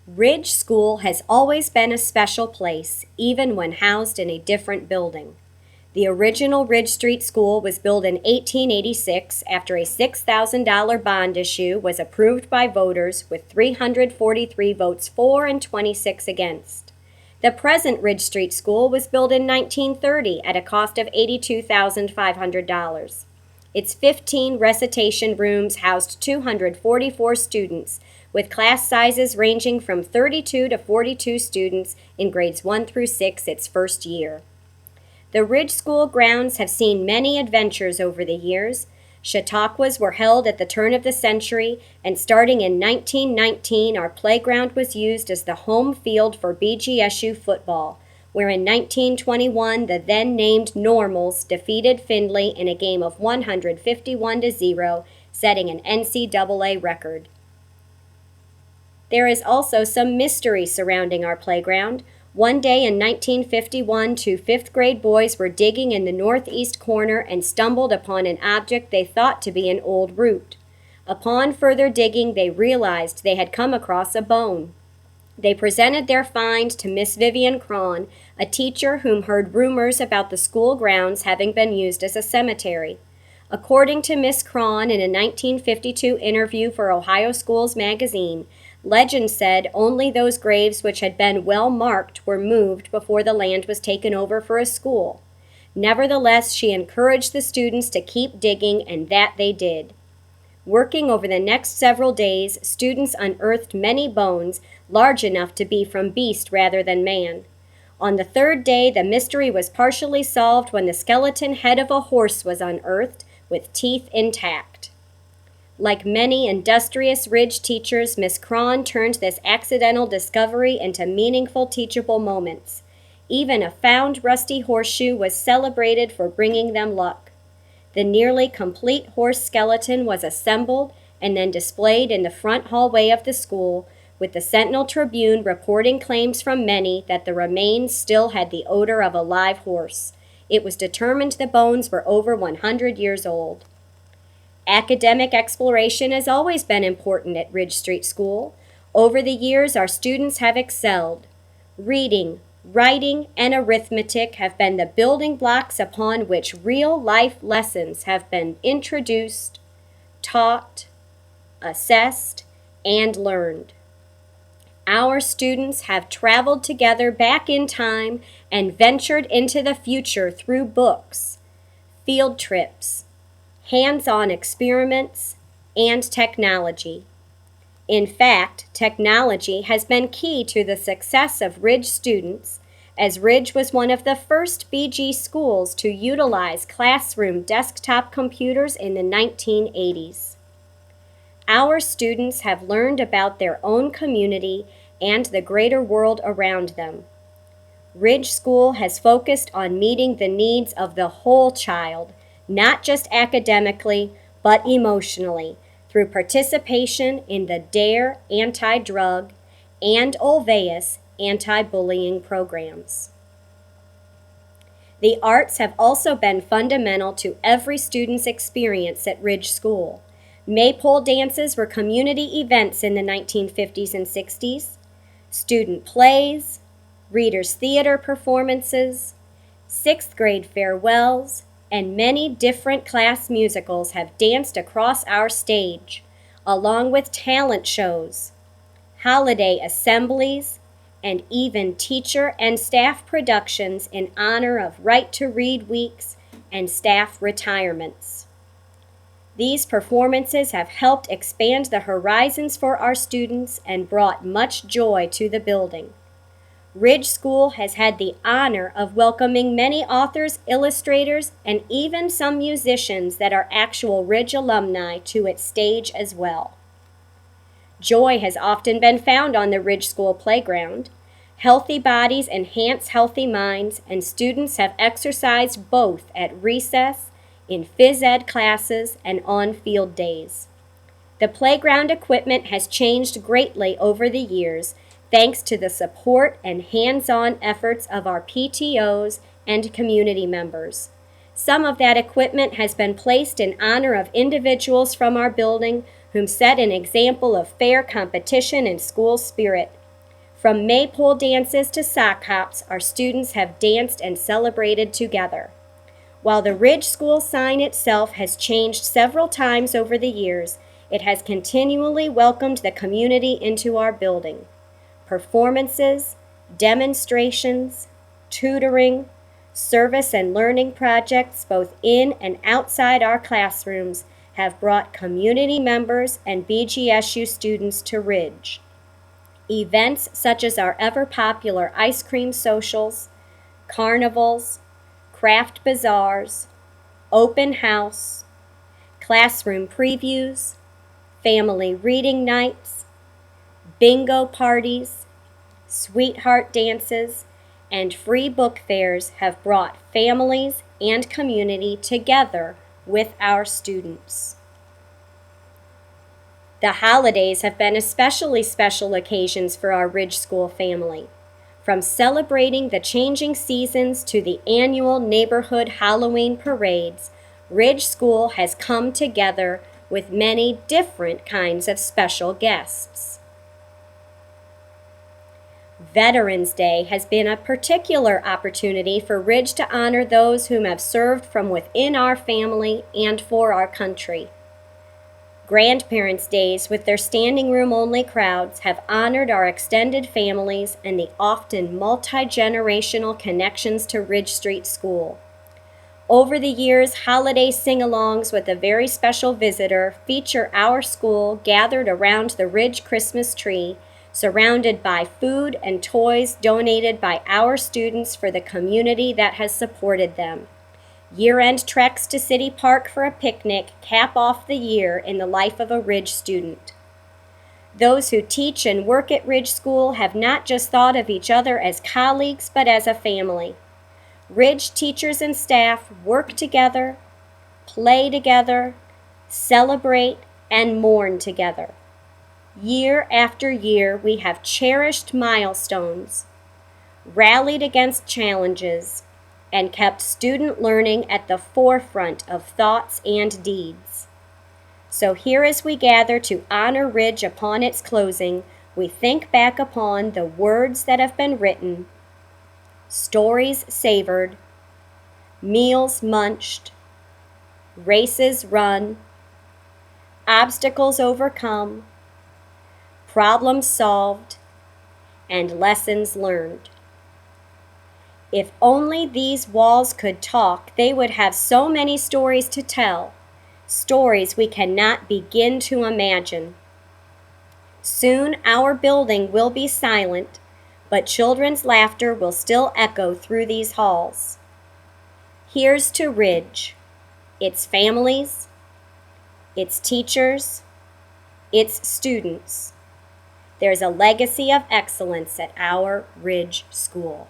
Ridge School has always been a special place, even when housed in a different building. The original Ridge Street School was built in 1886 after a $6,000 bond issue was approved by voters with 343 votes for and 26 against. The present Ridge Street School was built in 1930 at a cost of $82,500. Its 15 recitation rooms housed 244 students, with class sizes ranging from 32 to 42 students in grades 1 through 6 its first year. The Ridge School grounds have seen many adventures over the years. Chautauquas were held at the turn of the century, and starting in 1919, our playground was used as the home field for BGSU football, where in 1921 the then-named Normals defeated Findlay in a game of 151-0, setting an NCAA record. There is also some mystery surrounding our playground. One day in 1951, two fifth-grade boys were digging in the northeast corner and stumbled upon an object they thought to be an old root. Upon further digging, they realized they had come across a bone. They presented their find to Miss Vivian Cron, a teacher whom heard rumors about the school grounds having been used as a cemetery. According to Miss Cron in a 1952 interview for Ohio Schools magazine, legend said only those graves which had been well marked were moved before the land was taken over for a school. Nevertheless, she encouraged the students to keep digging, and that they did. Working over the next several days, students unearthed many bones large enough to be from beast rather than man. On the third day, the mystery was partially solved when the skeleton head of a horse was unearthed, with teeth intact. Like many industrious Ridge teachers, Miss Cron turned this accidental discovery into meaningful teachable moments. Even a found rusty horseshoe was celebrated for bringing them luck. The nearly complete horse skeleton was assembled and then displayed in the front hallway of the school, with the Sentinel Tribune reporting claims from many that the remains still had the odor of a live horse. It was determined the bones were over 100 years old. Academic exploration has always been important at Ridge Street School. Over the years, our students have excelled. Reading, writing, and arithmetic have been the building blocks upon which real-life lessons have been introduced, taught, assessed, and learned. Our students have traveled together back in time and ventured into the future through books, field trips, hands-on experiments, and technology. In fact, technology has been key to the success of Ridge students, as Ridge was one of the first BG schools to utilize classroom desktop computers in the 1980s. Our students have learned about their own community and the greater world around them. Ridge School has focused on meeting the needs of the whole child, not just academically, but emotionally, through participation in the DARE anti-drug and Olveus anti-bullying programs. The arts have also been fundamental to every student's experience at Ridge School. Maypole dances were community events in the 1950s and 60s. Student plays, readers' theater performances, sixth grade farewells, and many different class musicals have danced across our stage, along with talent shows, holiday assemblies, and even teacher and staff productions in honor of Right to Read weeks and staff retirements. These performances have helped expand the horizons for our students and brought much joy to the building. Ridge School has had the honor of welcoming many authors, illustrators, and even some musicians that are actual Ridge alumni to its stage as well. Joy has often been found on the Ridge School playground. Healthy bodies enhance healthy minds, and students have exercised both at recess, in phys ed classes, and on field days. The playground equipment has changed greatly over the years, thanks to the support and hands-on efforts of our PTOs and community members. Some of that equipment has been placed in honor of individuals from our building whom set an example of fair competition and school spirit. From maypole dances to sock hops, our students have danced and celebrated together. While the Ridge School sign itself has changed several times over the years, it has continually welcomed the community into our building. Performances, demonstrations, tutoring, service and learning projects both in and outside our classrooms have brought community members and BGSU students to Ridge. Events such as our ever-popular ice cream socials, carnivals, craft bazaars, open house, classroom previews, family reading nights, bingo parties, sweetheart dances, and free book fairs have brought families and community together with our students. The holidays have been especially special occasions for our Ridge School family. From celebrating the changing seasons to the annual neighborhood Halloween parades, Ridge School has come together with many different kinds of special guests. Veterans Day has been a particular opportunity for Ridge to honor those whom have served from within our family and for our country. Grandparents' Days with their standing room only crowds have honored our extended families and the often multi-generational connections to Ridge Street School. Over the years, holiday sing-alongs with a very special visitor feature our school gathered around the Ridge Christmas tree, surrounded by food and toys donated by our students for the community that has supported them. Year-end treks to City Park for a picnic cap off the year in the life of a Ridge student. Those who teach and work at Ridge School have not just thought of each other as colleagues, but as a family. Ridge teachers and staff work together, play together, celebrate, and mourn together. Year after year, we have cherished milestones, rallied against challenges, and kept student learning at the forefront of thoughts and deeds. So here as we gather to honor Ridge upon its closing, we think back upon the words that have been written, stories savored, meals munched, races run, obstacles overcome, problems solved, and lessons learned. If only these walls could talk, they would have so many stories to tell, stories we cannot begin to imagine. Soon our building will be silent, but children's laughter will still echo through these halls. Here's to Ridge, its families, its teachers, its students. There's a legacy of excellence at our Ridge School.